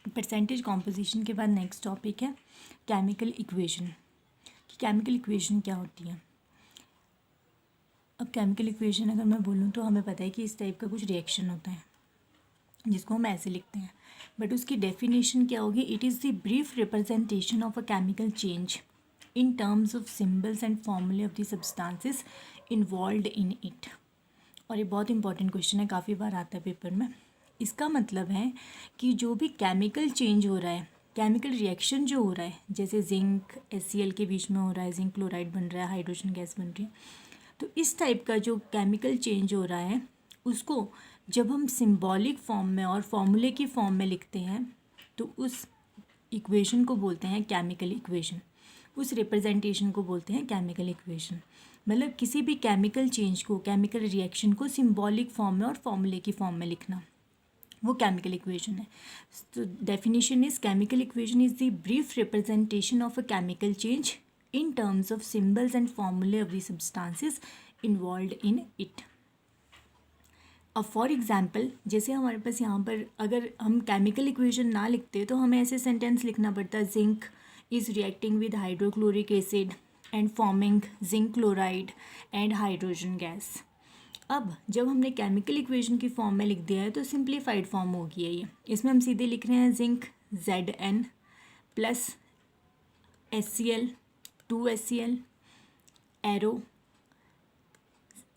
Percentage composition के बाद next topic है केमिकल इक्वेशन। कि केमिकल इक्वेशन क्या होती है। अब केमिकल इक्वेशन अगर मैं बोलूँ तो हमें पता है कि इस टाइप का कुछ रिएक्शन होता है जिसको हम ऐसे लिखते हैं, बट उसकी डेफिनेशन क्या होगी। It is the brief representation of a chemical change in terms of symbols and formulae of the substances involved in it. और ये बहुत इंपॉर्टेंट क्वेश्चन है, काफ़ी बार आता है पेपर में। इसका मतलब है कि जो भी केमिकल चेंज हो रहा है, केमिकल रिएक्शन जो हो रहा है, जैसे जिंक HCl के बीच में हो रहा है, जिंक क्लोराइड बन रहा है, हाइड्रोजन गैस बन रही है, तो इस टाइप का जो केमिकल चेंज हो रहा है उसको जब हम सिंबॉलिक फॉर्म में और फॉर्मूले की फॉर्म में लिखते हैं तो उस इक्वेशन को बोलते हैं केमिकल इक्वेशन। उस रिप्रेजेंटेशन को बोलते हैं केमिकल इक्वेशन। मतलब किसी भी केमिकल चेंज को, केमिकल रिएक्शन को सिंबॉलिक फॉर्म में और फॉर्मूले की फॉर्म में लिखना, वो केमिकल इक्वेशन है। तो definition is chemical equation is the brief representation of a chemical change in terms of symbols and formulae of the substances involved in it. अब फॉर एग्जाम्पल जैसे हमारे पास यहाँ पर अगर हम केमिकल इक्वेशन ना लिखते तो हमें ऐसे सेंटेंस लिखना पड़ता, zinc is reacting with hydrochloric acid and forming zinc chloride and hydrogen gas. अब जब हमने केमिकल इक्वेशन की फॉर्म में लिख दिया है तो सिंप्लीफाइड फॉर्म हो गई है ये। इसमें हम सीधे लिख रहे हैं zinc Zn plus HCl 2HCl arrow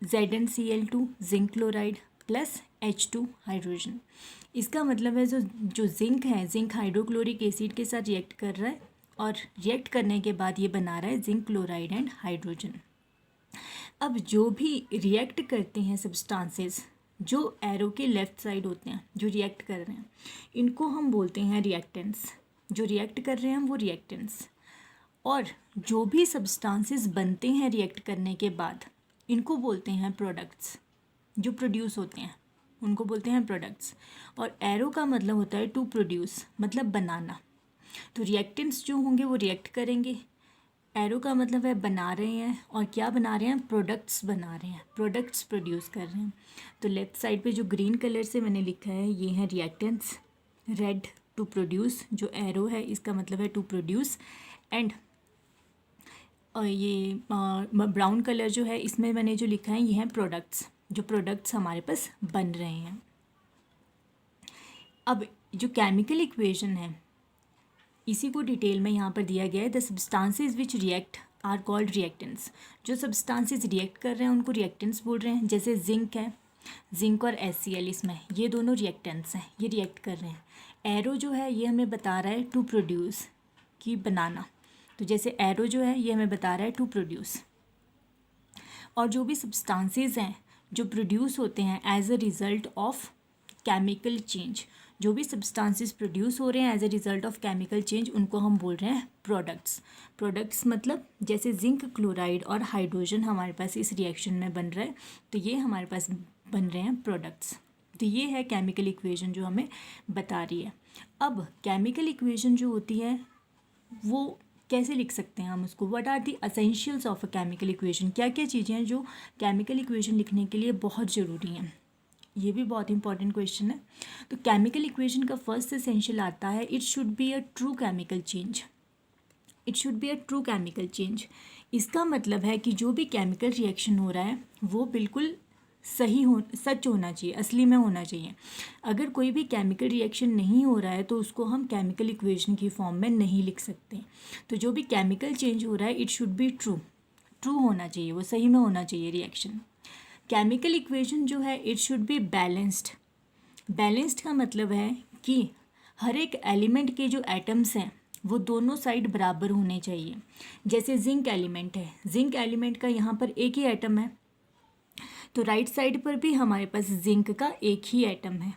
ZnCl2 zinc chloride plus H2 hydrogen. इसका मतलब है जो जिंक है, जिंक हाइड्रोक्लोरिक एसिड के साथ रिएक्ट कर रहा है और रिएक्ट करने के बाद ये बना रहा है जिंक क्लोराइड एंड हाइड्रोजन। अब जो भी रिएक्ट करते हैं सब्सटेंसेस, जो एरो के लेफ्ट साइड होते हैं, जो रिएक्ट कर रहे हैं, इनको हम बोलते हैं रिएक्टेंट्स। जो रिएक्ट कर रहे हैं वो रिएक्टेंट्स। और जो भी सब्सटेंसेस बनते हैं रिएक्ट करने के बाद, इनको बोलते हैं प्रोडक्ट्स। जो प्रोड्यूस होते हैं उनको बोलते हैं प्रोडक्ट्स। और एरो का मतलब होता है टू प्रोड्यूस, मतलब बनाना। तो रिएक्टेंट्स जो होंगे वो रिएक्ट करेंगे, एरो का मतलब है बना रहे हैं, और क्या बना रहे हैं, प्रोडक्ट्स बना रहे हैं, प्रोडक्ट्स प्रोड्यूस कर रहे हैं। तो लेफ्ट साइड पे जो ग्रीन कलर से मैंने लिखा है ये है रिएक्टेंट्स, रेड टू प्रोड्यूस, जो एरो है इसका मतलब है टू प्रोड्यूस, एंड ये ब्राउन कलर जो है इसमें मैंने जो लिखा है ये है प्रोडक्ट्स, जो प्रोडक्ट्स हमारे पास बन रहे हैं। अब जो केमिकल इक्वेशन है इसी को डिटेल में यहाँ पर दिया गया है। The substances which react are called reactants. जो सब्सटेंसेस रिएक्ट कर रहे हैं उनको रिएक्टेंट्स बोल रहे हैं। जैसे जिंक है, जिंक और HCl इसमें ये दोनों रिएक्टेंट्स हैं, ये रिएक्ट कर रहे हैं। एरो जो है ये हमें बता रहा है टू प्रोड्यूस, कि बनाना। तो जैसे एरो जो है ये हमें बता रहा है टू प्रोड्यूस। और जो भी सब्सटेंसेस हैं जो प्रोड्यूस होते हैं as a result of chemical change, जो भी सब्सटेंसेस प्रोड्यूस हो रहे हैं as a result of chemical change, उनको हम बोल रहे हैं प्रोडक्ट्स। प्रोडक्ट्स मतलब जैसे जिंक क्लोराइड और हाइड्रोजन हमारे पास इस रिएक्शन में बन रहा है, तो ये हमारे पास बन रहे हैं प्रोडक्ट्स। तो ये है केमिकल इक्वेशन जो हमें बता रही है। अब केमिकल इक्वेशन जो होती है वो कैसे लिख सकते हैं हम उसको। What are the essentials of a chemical equation. क्या क्या चीज़ें हैं जो केमिकल इक्वेशन लिखने के लिए बहुत ज़रूरी हैं, ये भी बहुत इंपॉर्टेंट क्वेश्चन है। तो केमिकल इक्वेशन का फर्स्ट एसेंशियल आता है, it should be a true chemical change. It should be a true chemical change. इसका मतलब है कि जो भी केमिकल रिएक्शन हो रहा है वो बिल्कुल सच होना चाहिए, असली में होना चाहिए। अगर कोई भी केमिकल रिएक्शन नहीं हो रहा है तो उसको हम केमिकल इक्वेशन की फॉर्म में नहीं लिख सकते। तो जो भी केमिकल चेंज हो रहा है it should be true, true होना चाहिए, वो सही में होना चाहिए रिएक्शन। केमिकल इक्वेशन जो है it should be balanced. Balanced का मतलब है कि हर एक एलिमेंट के जो एटम्स हैं वो दोनों साइड बराबर होने चाहिए। जैसे जिंक एलिमेंट है, जिंक एलिमेंट का यहाँ पर एक ही एटम है, तो राइट साइड पर भी हमारे पास जिंक का एक ही एटम है।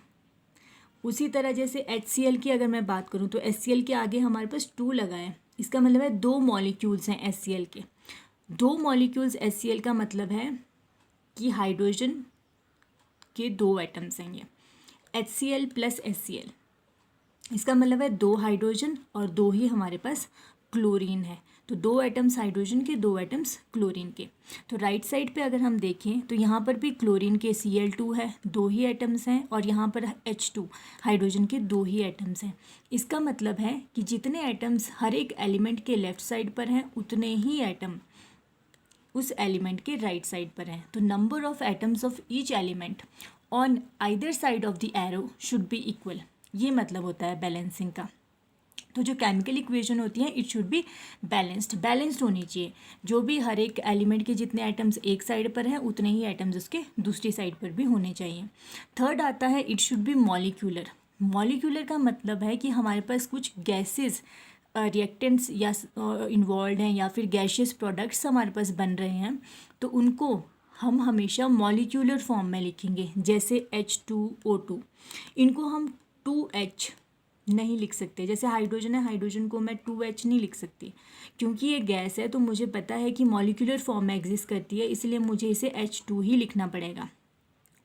उसी तरह जैसे HCl की अगर मैं बात करूँ तो HCl के आगे हमारे पास 2 लगा है, इसका मतलब है 2 मॉलिक्यूल्स हैं HCl के। 2 मॉलिक्यूल्स HCl का मतलब है कि हाइड्रोजन के 2 एटम्स हैं। ये HCl प्लस HCl, इसका मतलब है 2 हाइड्रोजन और 2 ही हमारे पास क्लोरीन है। तो 2 एटम्स हाइड्रोजन के, 2 एटम्स क्लोरीन के। तो राइट साइड पे अगर हम देखें तो यहाँ पर भी क्लोरीन के Cl2 है, 2 ही एटम्स हैं, और यहाँ पर H2 हाइड्रोजन के 2 ही एटम्स हैं। इसका मतलब है कि जितने एटम्स हर एक एलिमेंट के लेफ्ट साइड पर हैं उतने ही एटम उस एलिमेंट के राइट साइड पर हैं। तो number of atoms of each element on either side of the arrow should be equal. ये मतलब होता है बैलेंसिंग का। तो जो केमिकल इक्वेशन होती है इट शुड बी बैलेंस्ड होनी चाहिए। जो भी हर एक एलिमेंट के जितने आइटम्स एक साइड पर हैं उतने ही आइटम्स उसके दूसरी साइड पर भी होने चाहिए। थर्ड आता है it should be molecular. Molecular का मतलब है कि हमारे पास कुछ गैसेस रिएक्टेंट्स या इन्वॉल्व हैं या फिर गैशियस प्रोडक्ट्स हमारे पास बन रहे हैं, तो उनको हम हमेशा मॉलिक्यूलर फॉर्म में लिखेंगे। जैसे H2O2, इनको हम 2H नहीं लिख सकते। जैसे हाइड्रोजन है, हाइड्रोजन को मैं 2H नहीं लिख सकती क्योंकि ये गैस है, तो मुझे पता है कि मॉलिक्यूलर फॉर्म में एग्जिस्ट करती है, इसलिए मुझे इसे H2 ही लिखना पड़ेगा।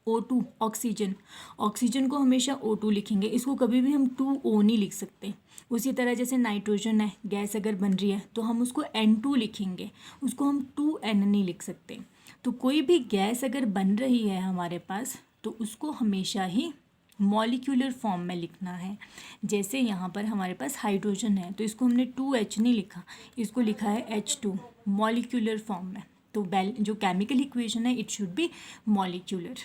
O2 ऑक्सीजन, ऑक्सीजन को हमेशा O2 लिखेंगे, इसको कभी भी हम 2O नहीं लिख सकते। उसी तरह जैसे नाइट्रोजन है, गैस अगर बन रही है तो हम उसको N2 लिखेंगे, उसको हम 2N नहीं लिख सकते। तो कोई भी गैस अगर बन रही है हमारे पास तो उसको हमेशा ही मॉलिक्यूलर फॉर्म में लिखना है। जैसे यहाँ पर हमारे पास हाइड्रोजन है तो इसको हमने 2H नहीं लिखा, इसको लिखा है H2 मॉलिक्यूलर फॉर्म में। तो जो केमिकल इक्वेशन है इट शुड बी मॉलिक्यूलर।